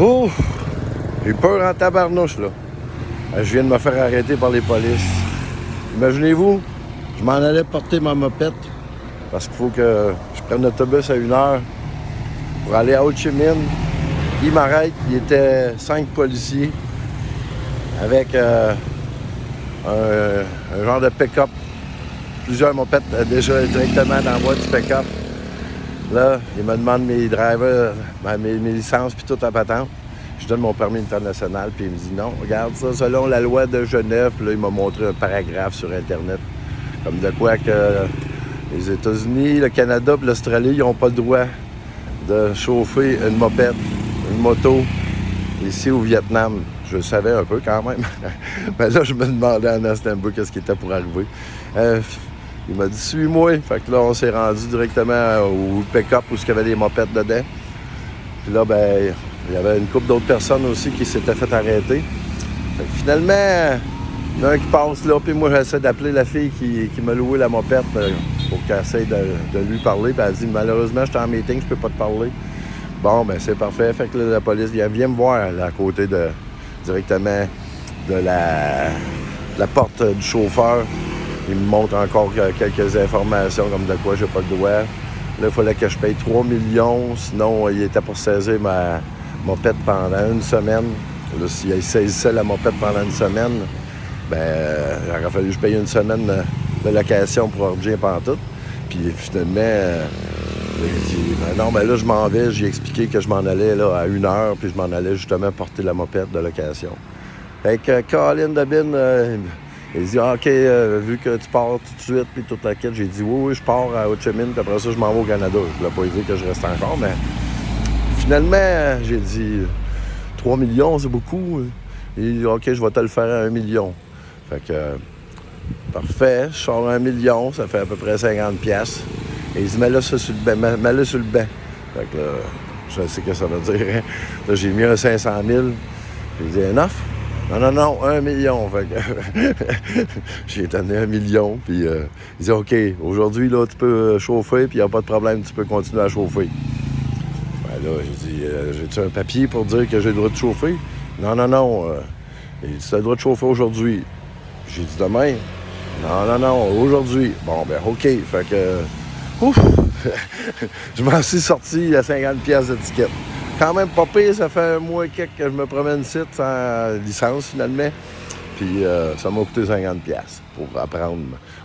Oh! J'ai peur en tabarnouche, là. Je viens de me faire arrêter par les polices. Imaginez-vous, je m'en allais porter ma mopette parce qu'il faut que je prenne l'autobus à 1 heure pour aller à Ho Chi Minh. Il m'arrête, il était 5 policiers avec un genre de pick-up. Plusieurs mopettes déjà directement dans la voie du pick-up. Là, il me demande mes drivers, mes licences puis tout à patente. Je donne mon permis international, puis il me dit non, regarde ça, selon la loi de Genève. Puis là, il m'a montré un paragraphe sur Internet. Comme de quoi que les États-Unis, le Canada et l'Australie, ils n'ont pas le droit de chauffer une mopette, une moto, ici au Vietnam. Je le savais un peu quand même. Mais là, je me demandais en instant qu'est-ce qui était pour arriver. Il m'a dit « Suis-moi ». Fait que là, on s'est rendu directement au pick-up où il y avait des mopettes dedans. Puis là, ben, il y avait une couple d'autres personnes aussi qui s'étaient fait arrêter. Fait que finalement, il y en a un qui passe là, puis moi, j'essaie d'appeler la fille qui m'a loué la mopette pour qu'elle essaie de lui parler. Puis elle dit « Malheureusement, j'étais en meeting, je peux pas te parler ». Bon, ben c'est parfait. Fait que là, la police vient me voir là, à côté directement de la porte du chauffeur. Il me montre encore quelques informations comme de quoi j'ai pas le droit. Là, il fallait que je paye 3 millions, sinon il était pour saisir ma mopette pendant 1 semaine. Là, s'il saisissait la mopette pendant 1 semaine, ben il aurait fallu que je paye 1 semaine de location pour origine pantoute. Puis finalement, j'ai dit, ben non, ben là, je m'en vais. J'ai expliqué que je m'en allais là, à 1 heure, puis je m'en allais justement porter la mopette de location. Fait que Colin Debin, il dit OK, vu que tu pars tout de suite, puis toute la quête, j'ai dit oui, je pars à Ho Chi Minh, puis après ça, je m'en vais au Canada. Je ne voulais pas dire que je reste encore, mais finalement, j'ai dit 3 millions, c'est beaucoup. Il dit OK, je vais te le faire à 1 million. Fait que, parfait, je sors 1 million, ça fait à peu près 50$. Et il dit mets-le sur le banc, mets-le sur le banc. Fait que là, je sais ce que ça veut dire. Hein? Là, j'ai mis un 500 000. J'ai dit un offre. Non, 1 million. Fait que j'ai donné 1 million. Puis il dit OK, aujourd'hui, là, tu peux chauffer, puis il n'y a pas de problème, tu peux continuer à chauffer. Ben là, j'ai dit j'ai-tu un papier pour dire que j'ai le droit de chauffer? Non. Il dit tu as le droit de chauffer aujourd'hui. J'ai dit demain. Non, aujourd'hui. Bon, ben OK. Fait que. Ouf! Je m'en suis sorti à 50$ de ticket. Quand même pas pire, ça fait un mois et quelques que je me promène ici sans licence finalement. Puis ça m'a coûté 50$ pour apprendre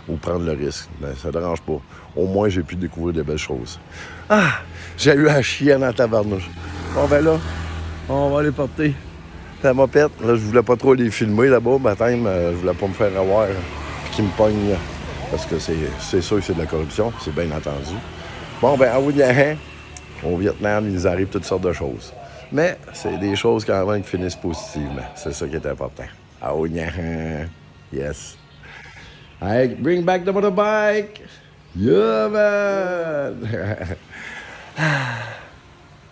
ou prendre le risque. Mais ça ne dérange pas. Au moins, j'ai pu découvrir des belles choses. Ah! J'ai eu un chien dans la tabarnouche. Bon ben là, on va aller porter la mopette. Là, je voulais pas trop les filmer là-bas. Baptême, je voulais pas me faire avoir puis qu'ils me pognent. Parce que c'est sûr que c'est de la corruption, c'est bien entendu. Bon, ben à Wuhan, au Vietnam, il arrive toutes sortes de choses. Mais c'est des choses quand même qui finissent positivement. C'est ça qui est important. À Wuhan, yes. Hey, bring back the motorbike! Yeah, man!